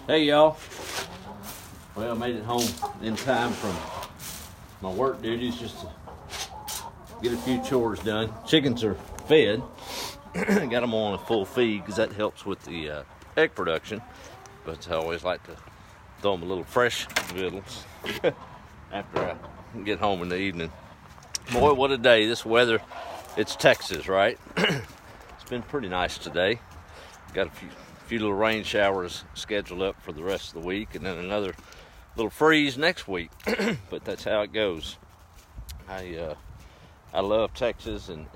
Hey y'all, well, I made it home in time from my work duties just to get a few chores done. Chickens are fed. Got them on a full feed because that helps with the egg production, but I always like to throw them a little fresh victuals after I get home in the evening. Boy, what a day. This weather, it's Texas, right? It's been pretty nice today. Got a few little rain showers scheduled up for the rest of the week, and then another little freeze next week. But that's how it goes. I love Texas and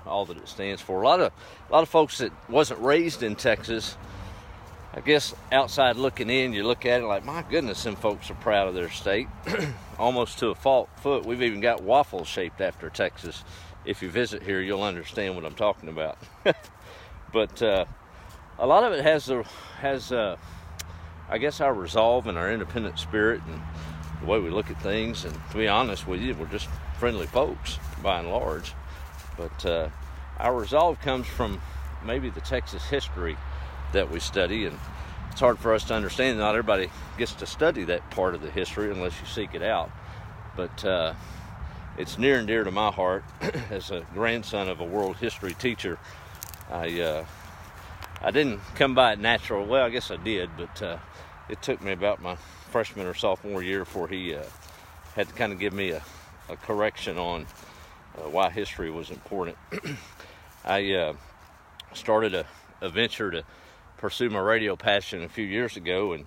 all that it stands for. A lot of folks that wasn't raised in Texas, I guess outside looking in, you look at it like, my goodness, them folks are proud of their state. Almost to a fault foot. We've even got waffles shaped after Texas. If you visit here, you'll understand what I'm talking about. But a lot of it has I guess our resolve and our independent spirit and the way we look at things. And to be honest with you, we're just friendly folks by and large. But our resolve comes from maybe the Texas history that we study, and it's hard for us to understand. Not everybody gets to study that part of the history unless you seek it out. But it's near and dear to my heart. As a grandson of a world history teacher, I didn't come by it natural. Well, I guess I did, but it took me about my freshman or sophomore year before he had to kind of give me a correction on why history was important. I started a venture to pursue my radio passion a few years ago, and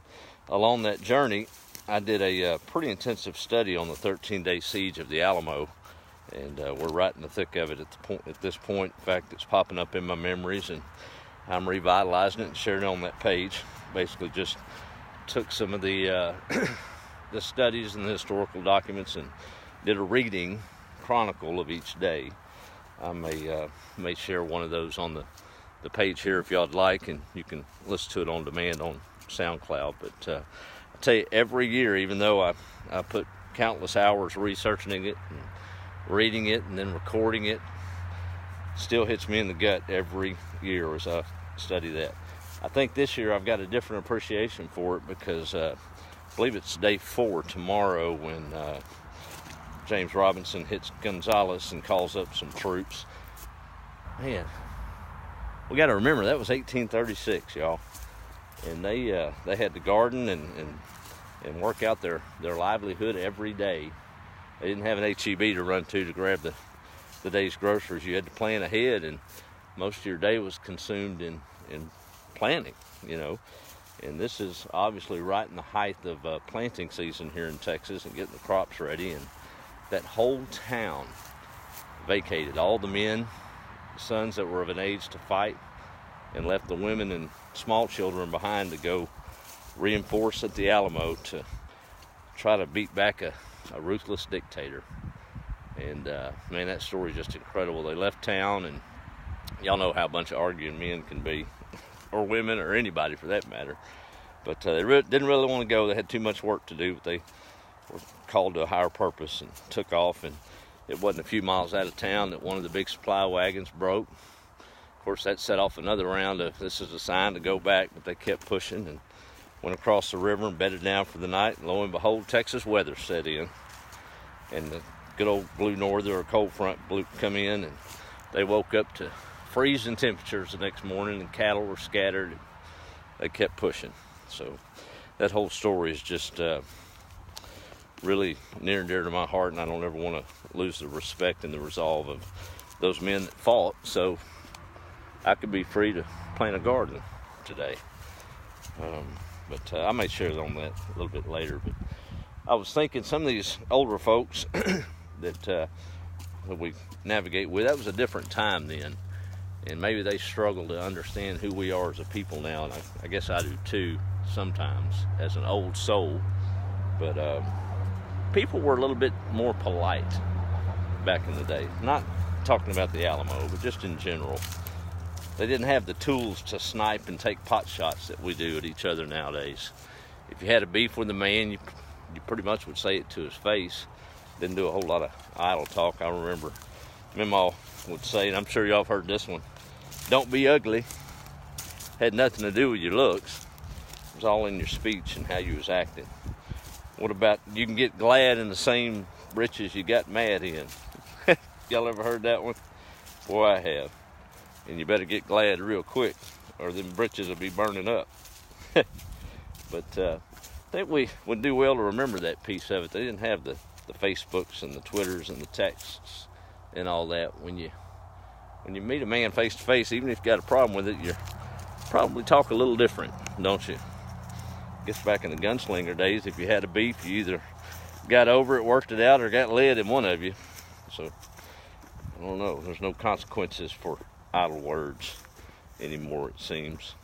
along that journey, I did a pretty intensive study on the 13-day siege of the Alamo, and we're right in the thick of it at this point. In fact, it's popping up in my memories, and I'm revitalizing it and sharing it on that page. Basically just took some of the the studies and the historical documents and did a reading chronicle of each day. I may share one of those on the page here if y'all'd like, and you can listen to it on demand on SoundCloud. But I tell you, every year, even though I put countless hours researching it and reading it and then recording it, still hits me in the gut every year as I study that. I think this year I've got a different appreciation for it because I believe it's day 4 tomorrow when James Robinson hits Gonzales and calls up some troops. Man, we got to remember that was 1836, y'all, and they had to garden and work out their livelihood every day. They didn't have an H-E-B to run to grab the day's groceries. You had to plan ahead, and most of your day was consumed in planning, you know. And this is obviously right in the height of planting season here in Texas and getting the crops ready. And that whole town vacated. All the men, sons that were of an age to fight, and left the women and small children behind to go reinforce at the Alamo to try to beat back a ruthless dictator. And man, that story is just incredible. They left town, and y'all know how a bunch of arguing men can be, or women, or anybody for that matter. But they didn't really want to go. They had too much work to do, but they were called to a higher purpose and took off. And it wasn't a few miles out of town that one of the big supply wagons broke. Of course, that set off another round of, this is a sign to go back, but they kept pushing and went across the river and bedded down for the night. And lo and behold, Texas weather set in, and the good old blue norther or cold front come in, and they woke up to freezing temperatures the next morning, and cattle were scattered. And they kept pushing. So that whole story is just really near and dear to my heart, and I don't ever want to lose the respect and the resolve of those men that fought so I could be free to plant a garden today. But I may share on that a little bit later. But I was thinking some of these older folks that we navigate with, that was a different time then. And maybe they struggle to understand who we are as a people now. And I guess I do too sometimes as an old soul. But people were a little bit more polite back in the day. Not talking about the Alamo, but just in general. They didn't have the tools to snipe and take pot shots that we do at each other nowadays. If you had a beef with a man, you pretty much would say it to his face. Didn't do a whole lot of idle talk. I remember Mima would say, and I'm sure y'all have heard this one, don't be ugly. Had nothing to do with your looks. It was all in your speech and how you was acting. What about, you can get glad in the same britches you got mad in? Y'all ever heard that one? Boy, I have. And you better get glad real quick, or them britches will be burning up. But I think we would do well to remember that piece of it. They didn't have the Facebooks and the Twitters and the texts and all that. When you meet a man face to face, even if you got a problem with it, you probably talk a little different, don't you? I guess back in the gunslinger days, if you had a beef, you either got over it, worked it out, or got lead in one of you. So, I don't know. There's no consequences for idle words anymore, it seems.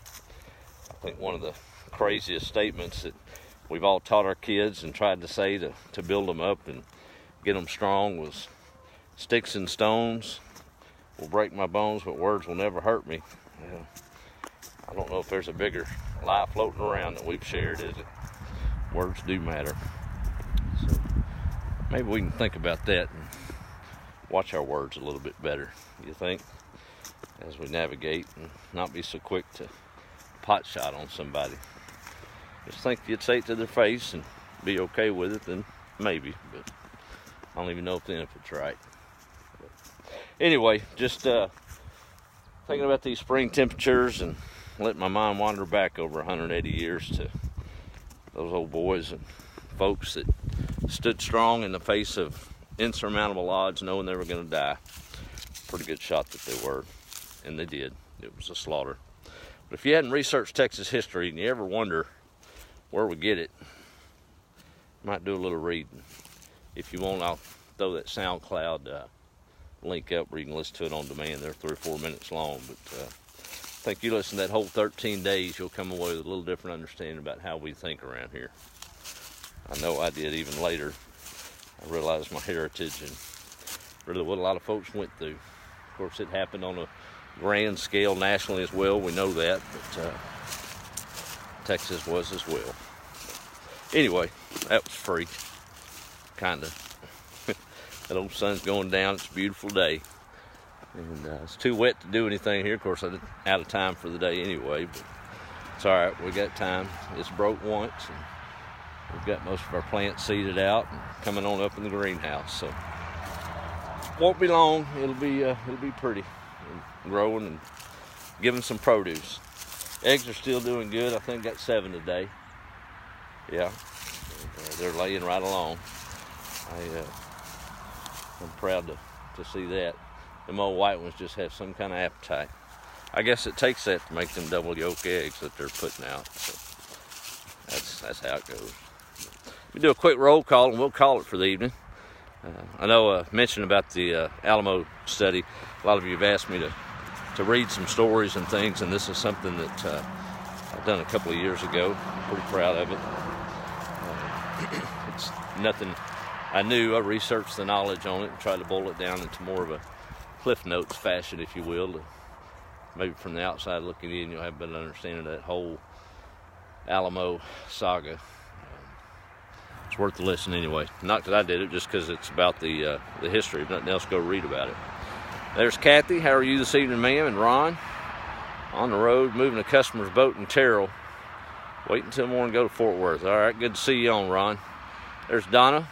I think one of the craziest statements that we've all taught our kids and tried to say to build them up and get them strong was, sticks and stones will break my bones, but words will never hurt me. Yeah. I don't know if there's a bigger lie floating around that we've shared, is it? Words do matter. So maybe we can think about that and watch our words a little bit better, you think, as we navigate, and not be so quick to pot shot on somebody. Just think if you'd say it to their face and be okay with it, then maybe, but I don't even know if it's right. But anyway, just thinking about these spring temperatures and letting my mind wander back over 180 years to those old boys and folks that stood strong in the face of insurmountable odds, knowing they were going to die. Pretty good shot that they were, and they did. It was a slaughter. But if you hadn't researched Texas history and you ever wonder where we get it, you might do a little reading. If you want, I'll throw that SoundCloud link up where you can listen to it on demand. They're 3 or 4 minutes long, but I think you listen to that whole 13 days, you'll come away with a little different understanding about how we think around here. I know I did even later. I realized my heritage and really what a lot of folks went through. Of course, it happened on a grand scale nationally as well. We know that, but Texas was as well. Anyway, that was free, kind of. That old sun's going down. It's a beautiful day. And it's too wet to do anything here. Of course, I'm out of time for the day anyway, but it's all right. We got time. It's broke once, and we've got most of our plants seeded out and coming on up in the greenhouse. So won't be long. It'll be pretty and growing and giving some produce. Eggs are still doing good. I think got 7 today. Yeah, and, they're laying right along. I'm proud to see that. Them old white ones just have some kind of appetite. I guess it takes that to make them double yolk eggs that they're putting out. So that's how it goes. We do a quick roll call and we'll call it for the evening. I know I mentioned about the Alamo study. A lot of you have asked me to read some stories and things, and this is something that I've done a couple of years ago. I'm pretty proud of it. It's nothing I knew. I researched the knowledge on it and tried to boil it down into more of a Cliff Notes fashion, if you will. Maybe from the outside looking in, you'll have a better understanding of that whole Alamo saga. It's worth the listen anyway. Not that I did it, just because it's about the history. If nothing else, go read about it. There's Kathy. How are you this evening, ma'am? And Ron, on the road, moving a customer's boat in Terrell. Wait until morning, go to Fort Worth. All right, good to see you on, Ron. There's Donna,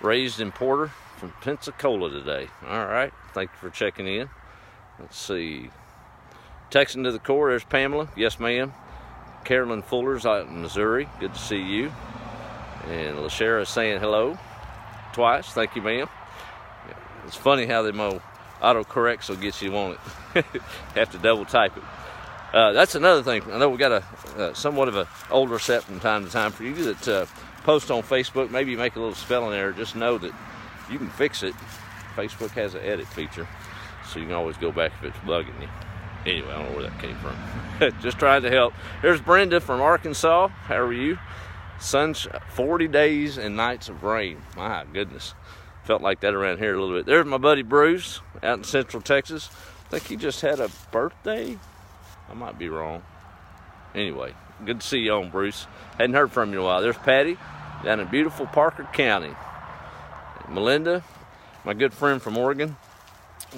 raised in Porter, from Pensacola today. All right, thank you for checking in. Let's see. Texan to the core, there's Pamela. Yes, ma'am. Carolyn Fuller's out in Missouri. Good to see you. And LaShara saying hello twice. Thank you, ma'am. It's funny how them old autocorrects will get you on it. Have to double type it. That's another thing. I know we got a somewhat of an older set from time to time. For you that post on Facebook, maybe you make a little spelling error, just know that you can fix it. Facebook has an edit feature, so you can always go back if it's bugging you. Anyway, I don't know where that came from. Just trying to help. There's Brenda from Arkansas. How are you? Sun's 40 days and nights of rain. My goodness. Felt like that around here a little bit. There's my buddy Bruce out in Central Texas. I think he just had a birthday. I might be wrong. Anyway, good to see you on, Bruce. Hadn't heard from you in a while. There's Patty down in beautiful Parker County. Melinda, my good friend from Oregon.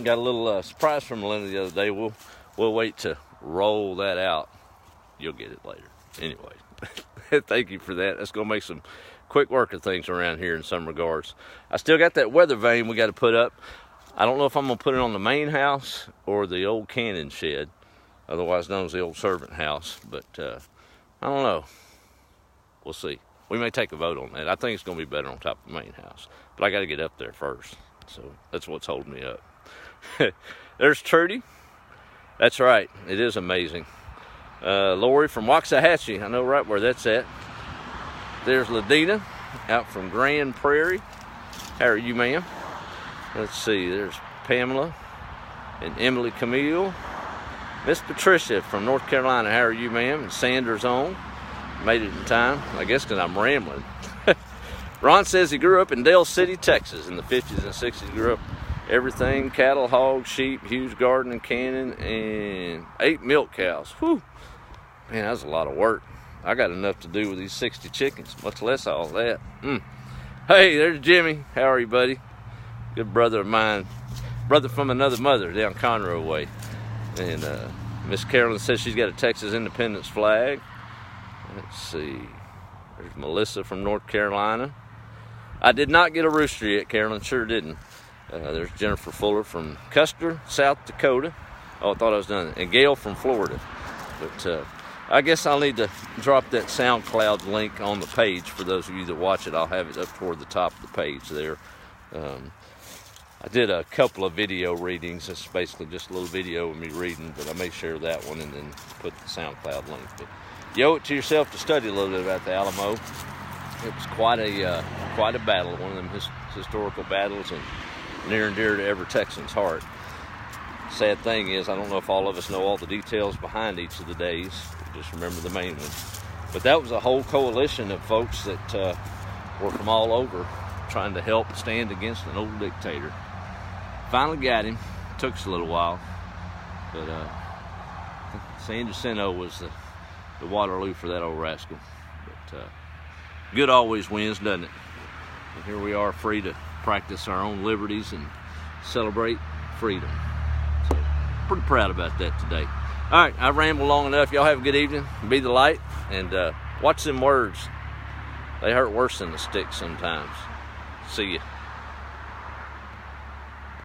Got a little surprise from Melinda the other day. We'll wait to roll that out. You'll get it later. Anyway, Thank you for that. That's going to make some quick work of things around here in some regards. I still got that weather vane we got to put up. I don't know if I'm going to put it on the main house or the old cannon shed, otherwise known as the old servant house. But I don't know. We'll see. We may take a vote on that. I think it's going to be better on top of the main house. But I got to get up there first. So that's what's holding me up. There's Trudy. That's right. It is amazing. Lori from Waxahachie. I know right where that's at. There's Ladina out from Grand Prairie. How are you, ma'am? Let's see. There's Pamela and Emily Camille. Miss Patricia from North Carolina. How are you, ma'am? And Sanders on. Made it in time. I guess because I'm rambling. Ron says he grew up in Dale City, Texas in the 50s and 60s. Grew up everything, cattle, hogs, sheep, huge garden and cannon, and 8 milk cows. Whew. Man, that was a lot of work. I got enough to do with these 60 chickens, much less all that. Hey, there's Jimmy. How are you, buddy? Good brother of mine. Brother from another mother down Conroe way. And Miss Carolyn says she's got a Texas Independence flag. Let's see. There's Melissa from North Carolina. I did not get a rooster yet, Carolyn. Sure didn't. There's Jennifer Fuller from Custer, South Dakota. Oh, I thought I was done. And Gail from Florida. But I guess I'll need to drop that SoundCloud link on the page for those of you that watch it. I'll have it up toward the top of the page there. I did a couple of video readings. It's basically just a little video of me reading, but I may share that one and then put the SoundCloud link. But you owe it to yourself to study a little bit about the Alamo. It was quite a battle, one of them historical battles, and near and dear to every Texan's heart. Sad thing is, I don't know if all of us know all the details behind each of the days. Just remember the main ones. But that was a whole coalition of folks that were from all over trying to help stand against an old dictator. Finally got him. Took us a little while. But San Jacinto was the Waterloo for that old rascal. But good always wins, doesn't it? And here we are, free to practice our own liberties and celebrate freedom. So, pretty proud about that today. All right, I've rambled long enough. Y'all have a good evening. Be the light, and watch them words. They hurt worse than the sticks sometimes. See ya.